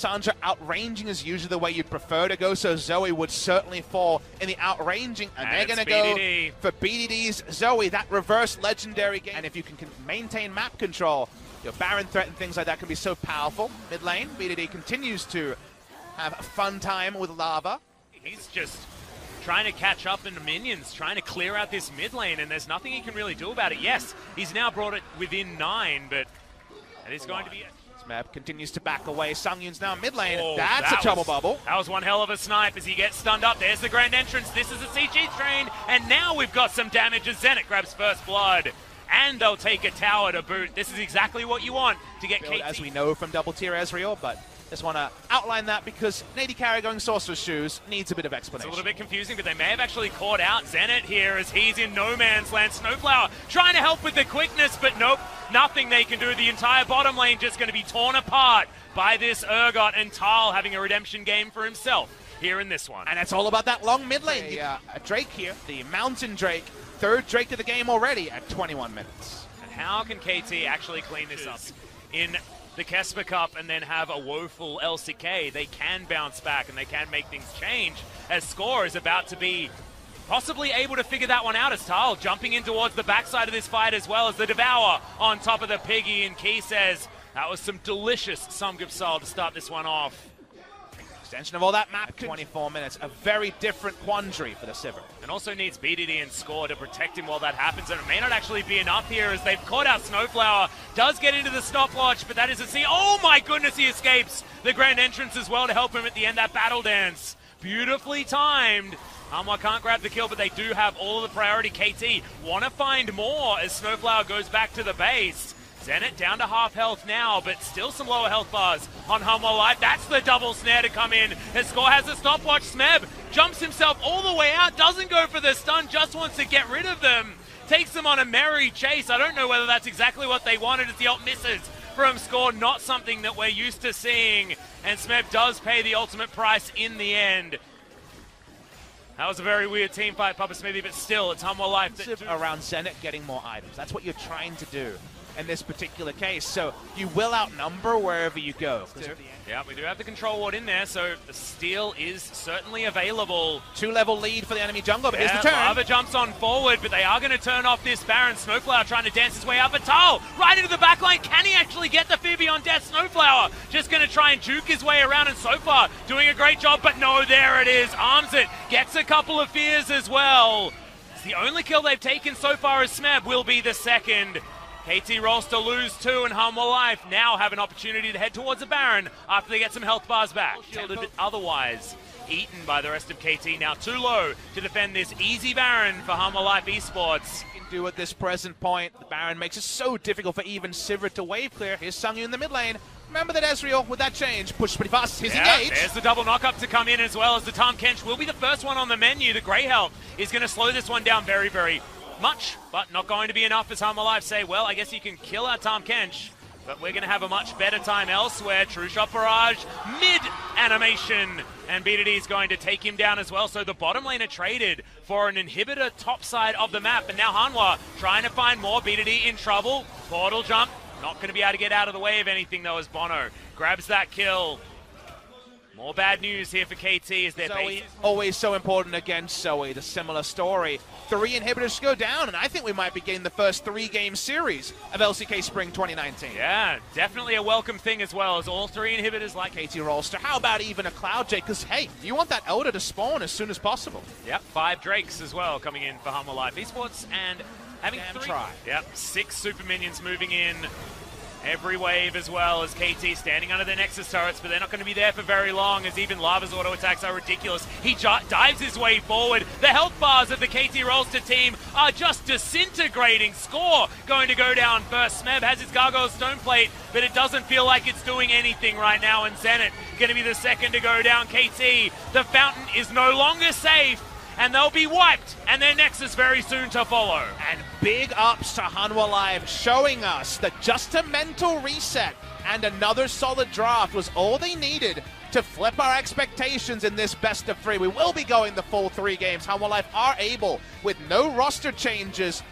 Tundra, outranging is usually the way you'd prefer to go, so Zoe would certainly fall in the outranging, and they're going to go for BDD's Zoe, that reverse legendary game. And if you can maintain map control, your Baron threat and things like that can be so powerful. Mid lane, BDD continues to have a fun time with Lava. He's just trying to catch up in the minions, trying to clear out this mid lane, and there's nothing he can really do about it. Yes, he's now brought it within 9, but it is going to be... Smeb continues to back away. Sungyun's now mid lane. Oh, That's a trouble bubble. That was one hell of a snipe as he gets stunned up. There's the grand entrance. This is a CG train, and now we've got some damage as Zenit grabs first blood. And they'll take a tower to boot. This is exactly what you want to get KT. As we know from double tier Ezreal, but just want to outline that because Nady Carry going Sorcerer's Shoes needs a bit of explanation. It's a little bit confusing, but they may have actually caught out Zenit here as he's in no man's land. Snowflower trying to help with the quickness, but nope, nothing they can do. The entire bottom lane just going to be torn apart by this Urgot, and Tal having a redemption game for himself here in this one. And it's all about that long mid lane. A Drake here, the Mountain Drake, third Drake of the game already at 21 minutes. And how can KT actually clean this up? In the Kesper Cup and then have a woeful LCK, they can bounce back and they can make things change, as Score is about to be possibly able to figure that one out as Tal jumping in towards the backside of this fight, as well as the Devour on top of the Piggy, and Key says that was some delicious Samgyeopsal to start this one off. Extension of all that map, 24 minutes, a very different quandary for the Sivir. And also needs BDD and Score to protect him while that happens, and it may not actually be enough here as they've caught out Snowflower. Does get into the stopwatch, but that is a C. Oh my goodness, he escapes the grand entrance as well to help him at the end, that battle dance. Beautifully timed. Hanwha can't grab the kill, but they do have all of the priority. KT want to find more as Snowflower goes back to the base. Zenit down to half health now, but still some lower health bars on Hanwha Life. That's the double snare to come in. His Score has a stopwatch. Smeb jumps himself all the way out, doesn't go for the stun, just wants to get rid of them. Takes them on a merry chase. I don't know whether that's exactly what they wanted as the ult misses from Score. Not something that we're used to seeing. And Smeb does pay the ultimate price in the end. That was a very weird team fight, Papa Smithy, but still, it's Hanwha Life. Around Zenit getting more items. That's what you're trying to do in this particular case, so you will outnumber wherever you go. Yeah, we do have the control ward in there, so the steal is certainly available. 2-level lead for the enemy jungle, but here's the turn. Lava jumps on forward, but they are going to turn off this Baron. Snowflower trying to dance his way up, but Tal right into the backline. Can he actually get the Phoebe on death? Snowflower just going to try and juke his way around, and so far doing a great job, but no, there it is. Arms it, gets a couple of fears as well. It's the only kill they've taken so far as Smeb will be the second. KT Rolster lose 2, and Hanwha Life now have an opportunity to head towards a Baron after they get some health bars back. Shielded, but otherwise eaten by the rest of KT. Now too low to defend this easy Baron for Hanwha Life Esports. Can do at this present point. The Baron makes it so difficult for even Sivir to wave clear. Here's Sungyun in the mid lane. Remember that Ezreal, with that change, pushes pretty fast. He's engaged. There's the double knock-up to come in, as well as the Tahm Kench will be the first one on the menu. The Grey Health is going to slow this one down very, very much, but not going to be enough as Hanwha Life say, well, I guess you can kill our Tahm Kench, but we're going to have a much better time elsewhere. True Shot Barrage, mid-animation, and BDD is going to take him down as well. So the bottom lane are traded for an inhibitor top side of the map, and now Hanwha trying to find more. BDD in trouble. Portal jump, not going to be able to get out of the way of anything though as Bono grabs that kill. More bad news here for KT as their base. Always so important against Zoe, the similar story. 3 inhibitors go down, and I think we might be getting the first 3-game series of LCK Spring 2019. Yeah, definitely a welcome thing as well, as all 3 inhibitors like KT Rolster. How about even a Cloud Jade? Because, hey, you want that Elder to spawn as soon as possible. Yep, 5 Drakes as well coming in for Hanwha Life Esports, and having 3. Yep, 6 super minions moving in. Every wave as well as KT standing under their Nexus turrets, but they're not going to be there for very long as even Lava's auto attacks are ridiculous. He dives his way forward. The health bars of the KT Rolster team are just disintegrating. Score going to go down first. Smeb has his Gargoyle Stone Plate, but it doesn't feel like it's doing anything right now, and Zenit going to be the second to go down. KT, the fountain is no longer safe, and they'll be wiped, and their Nexus very soon to follow. And big ups to Hanwha Live, showing us that just a mental reset and another solid draft was all they needed to flip our expectations in this best of 3. We will be going the full 3 games. Hanwha Live are able, with no roster changes,